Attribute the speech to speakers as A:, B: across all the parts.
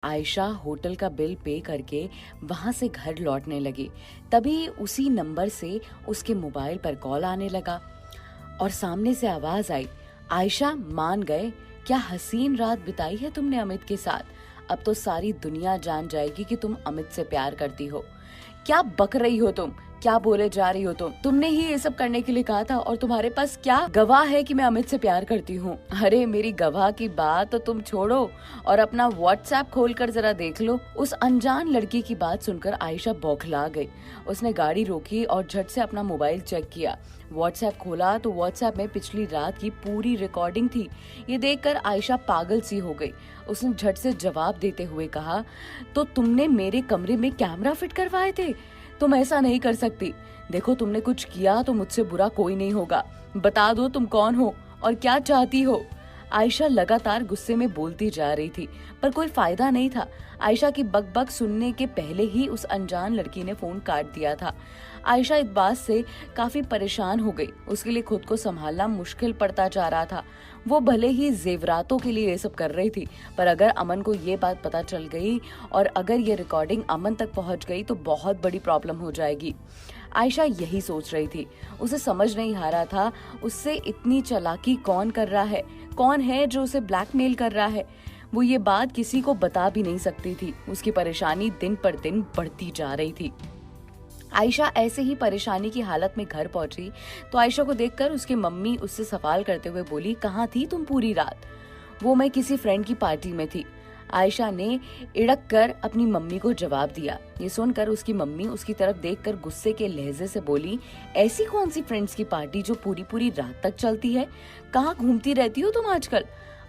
A: Ayesha hotel का bill pay करके वहां से घर लौटने लगी। तभी उसी नंबर से उसके मोबाइल पर कॉल आने लगा और सामने से आवाज आई, आयशा मान गए, क्या हसीन रात बिताई है तुमने अमित के साथ। अब तो सारी दुनिया जान जाएगी कि तुम अमित से प्यार करती हो। क्या बक रही हो तुम, क्या बोले जा रही हो तुमने ही ये सब करने के लिए कहा था और तुम्हारे पास क्या गवाह है कि मैं अमित से प्यार करती हूँ। अरे मेरी गवाह की बात तो तुम छोड़ो और अपना व्हाट्सएप खोलकर जरा देख लो। उस अनजान लड़की की बात सुनकर आयशा बौखला गई। उसने गाड़ी रोकी और झट से अपना मोबाइल चेक किया। व्हाट्सएप खोला तो व्हाट्सएप में पिछली रात की पूरी रिकॉर्डिंग थी। ये देखकर आयशा पागल सी हो गई। उसने झट से जवाब देते हुए कहा, तो तुमने मेरे कमरे में कैमरा फिट करवाए थे? तुम ऐसा नहीं कर सकती। देखो तुमने कुछ किया तो मुझसे बुरा कोई नहीं होगा। बता दो तुम कौन हो और क्या चाहती हो। आयशा लगातार गुस्से में बोलती जा रही थी पर कोई फायदा नहीं था। आयशा की बकबक सुनने के पहले ही उस अनजान लड़की ने फोन काट दिया था। आयशा इस बात से काफी परेशान हो गई। उसके लिए खुद को संभालना मुश्किल पड़ता जा रहा था। वो भले ही जेवरातों के लिए ये सब कर रही थी, पर अगर अमन को ये बात पता चल गई और अगर ये रिकॉर्डिंग अमन तक पहुंच गई तो बहुत बड़ी प्रॉब्लम हो जाएगी। आयशा यही सोच रही थी। उसे समझ नहीं आ रहा था उससे इतनी चालाकी कौन कर रहा है, कौन है जो उसे ब्लैकमेल कर रहा है। वो ये बात किसी को बता भी नहीं सकती थी। उसकी परेशानी दिन पर दिन बढ़ती जा रही थी। आयशा ऐसे ही परेशानी की हालत में घर पहुंची तो आयशा को देखकर उसकी मम्मी उससे सवाल करते हुए बोली, कहाँ थी तुम पूरी रात? वो मैं किसी फ्रेंड की पार्टी में थी। आयशा ने इड़क कर अपनी मम्मी को जवाब दिया। ये सुनकर उसकी मम्मी उसकी तरफ देखकर गुस्से के लहजे से बोली, ऐसी कौन सी फ्रेंड्स की पार्टी जो पूरी पूरी रात तक चलती है? कहाँ घूमती रहती हो तुम आजकल?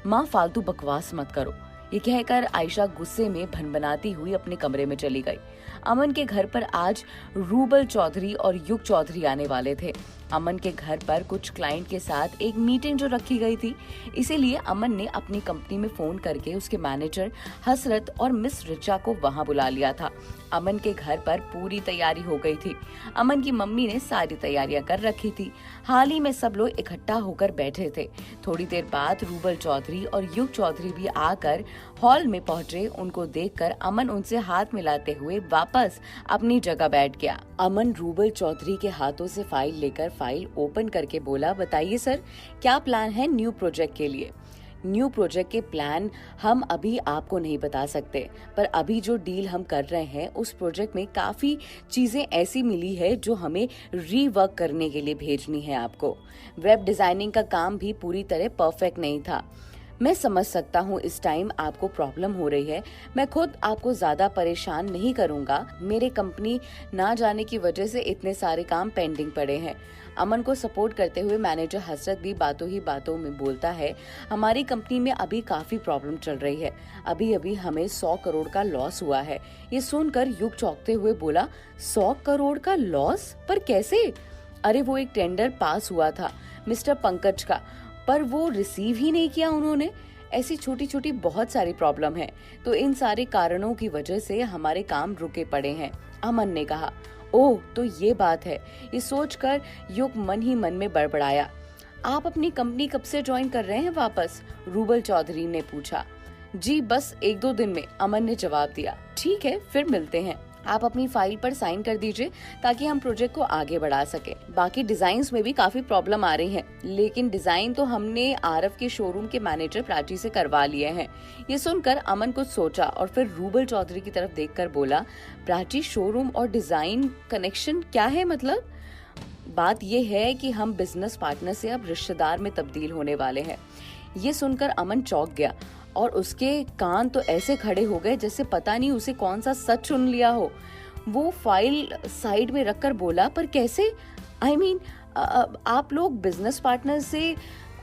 A: माँ फालतू बकवास मत करो। ये कहकर आयशा गुस्से में भनभनाती हुई अपने कमरे में चली गई। अमन के घर पर आज रूबल चौधरी और युग चौधरी आने वाले थे। अमन के घर पर कुछ क्लाइंट के साथ एक मीटिंग जो रखी गई थी, इसीलिए अमन ने अपनी कंपनी में फोन करके उसके मैनेजर हसरत और मिस रिचा को वहां बुला लिया था। अमन के घर पर पूरी तैयारी हो गई थी। अमन की मम्मी ने सारी तैयारियां कर रखी थी। हाल ही में सब लोग इकट्ठा होकर बैठे थे। थोड़ी देर बाद रूबल चौधरी और युग चौधरी भी आकर हॉल में पहुंचे। उनको देखकर अमन उनसे हाथ मिलाते हुए वापस अपनी जगह बैठ गया। अमन रूबल चौधरी के हाथों से फाइल लेकर फाइल ओपन करके बोला, बताइए सर, क्या प्लान है न्यू प्रोजेक्ट के लिए? न्यू प्रोजेक्ट के प्लान हम अभी आपको नहीं बता सकते, पर अभी जो डील हम कर रहे हैं उस प्रोजेक्ट में काफी चीजें ऐसी मिली है जो हमें रीवर्क करने के लिए भेजनी है आपको। वेब डिजाइनिंग का काम भी पूरी तरह परफेक्ट नहीं था। मैं समझ सकता हूँ इस टाइम आपको प्रॉब्लम हो रही है। मैं खुद आपको ज्यादा परेशान नहीं करूंगा। मेरे कंपनी ना जाने की वजह से इतने सारे काम पेंडिंग पड़े हैं। अमन को सपोर्ट करते हुए मैनेजर हसरत भी बातों ही बातों में बोलता है, हमारी कंपनी में अभी काफी प्रॉब्लम चल रही है। अभी अभी हमें 100 करोड़ का लॉस हुआ है। ये सुनकर युग चौंकते हुए बोला, 100 करोड़ का लॉस? पर कैसे? अरे वो एक टेंडर पास हुआ था मिस्टर पंकज का, पर वो रिसीव ही नहीं किया उन्होंने। ऐसी छोटी छोटी बहुत सारी प्रॉब्लम है, तो इन सारे कारणों की वजह से हमारे काम रुके पड़े हैं, अमन ने कहा। ओह, तो ये बात है। ये सोचकर युग मन ही मन में बड़बड़ाया। आप अपनी कंपनी कब से ज्वाइन कर रहे हैं वापस? रूबल चौधरी ने पूछा। जी बस 1-2 दिन में, अमन ने जवाब दिया। ठीक है, फिर मिलते हैं। आप अपनी फाइल पर साइन कर दीजिए ताकि हम प्रोजेक्ट को आगे बढ़ा सके। बाकी डिजाइन्स में भी काफी प्रॉब्लम आ रही है, लेकिन डिजाइन तो हमने आरव के शोरूम के मैनेजर प्राची से करवा लिए हैं। ये सुनकर अमन कुछ सोचा और फिर रूबल चौधरी की तरफ देखकर बोला, प्राची शोरूम और डिजाइन कनेक्शन क्या है? मतलब बात ये है कि हम बिजनेस पार्टनर से अब रिश्तेदार में तब्दील होने वाले हैं। ये सुनकर अमन चौंक गया और उसके कान तो ऐसे खड़े हो गए जैसे पता नहीं उसे कौन सा सच सुन लिया हो। वो फाइल साइड में रखकर बोला, पर कैसे? आई मीन आप लोग बिजनेस पार्टनर से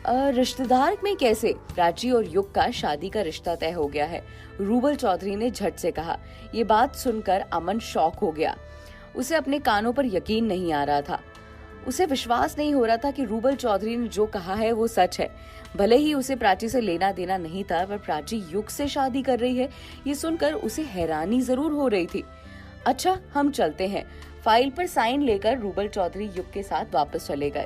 A: रिश्तेदार में कैसे? प्राची और युग का शादी का रिश्ता तय हो गया है, रूबल चौधरी ने झट से कहा। ये बात सुनकर अमन शॉक हो गया। उसे अपने कानों पर यकीन नहीं आ रहा था। उसे विश्वास नहीं हो रहा था कि रूबल चौधरी ने जो कहा है वो सच है। भले ही उसे प्राची से लेना देना नहीं था, पर प्राची युग से शादी कर रही है, ये सुनकर उसे हैरानी जरूर हो रही थी। अच्छा, हम चलते हैं। फाइल पर साइन लेकर रूबल चौधरी युग के साथ वापस चले गए।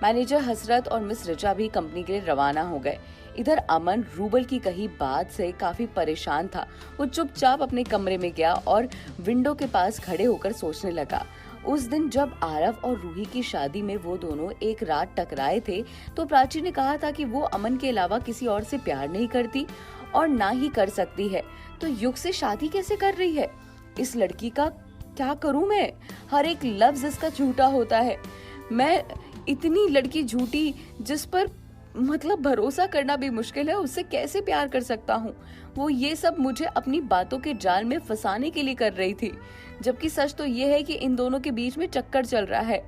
A: मैनेजर हसरत और मिस रिचा भी कंपनी के लिए रवाना हो गए। इधर अमन रूबल की कही बात से काफी परेशान था। वो चुपचाप अपने कमरे में गया और विंडो के पास खड़े होकर सोचने लगा। उस दिन जब आरव और रूही की शादी में वो दोनों एक रात टकराए थे, तो प्राची ने कहा था कि वो अमन के अलावा किसी और से प्यार नहीं करती और ना ही कर सकती है, तो युग से शादी कैसे कर रही है? इस लड़की का क्या करूं मैं? हर एक लफ्ज इसका झूठा होता है। मैं इतनी लड़की झूठी जिस पर मतलब भरोसा करना भी मुश्किल है, उससे कैसे प्यार कर सकता हूँ? वो ये सब मुझे अपनी बातों के जाल में फंसाने के लिए कर रही थी, जबकि सच तो ये है कि इन दोनों के बीच में चक्कर चल रहा है।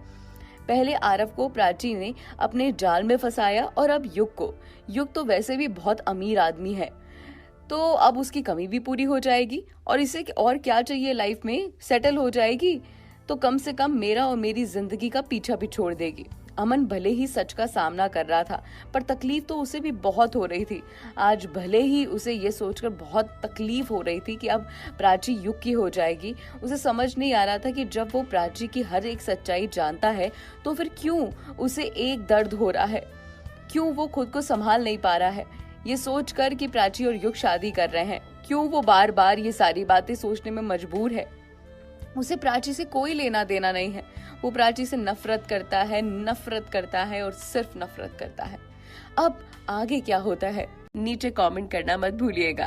A: पहले आरव को प्राची ने अपने जाल में फंसाया और अब युग को। युग तो वैसे भी बहुत अमीर आदमी है, तो अब उसकी कमी भी पूरी हो जाएगी और इसे और क्या चाहिए लाइफ में, सेटल हो जाएगी तो कम से कम मेरा और मेरी जिंदगी का पीछा भी छोड़ देगी। अमन भले ही सच का सामना कर रहा था, पर तकलीफ तो उसे भी बहुत हो रही थी। आज भले ही उसे ये सोचकर बहुत तकलीफ हो रही थी कि अब प्राची युग की हो जाएगी, उसे समझ नहीं आ रहा था कि जब वो प्राची की हर एक सच्चाई जानता है तो फिर क्यों उसे एक दर्द हो रहा है, क्यों वो खुद को संभाल नहीं पा रहा है। ये सोचकर कि प्राची और युग शादी कर रहे हैं, क्यों वो बार बार ये सारी बातें सोचने में मजबूर है। उसे प्राची से कोई लेना देना नहीं है। वो प्राची से नफरत करता है और सिर्फ नफरत करता है। अब आगे क्या होता है नीचे कमेंट करना मत भूलिएगा।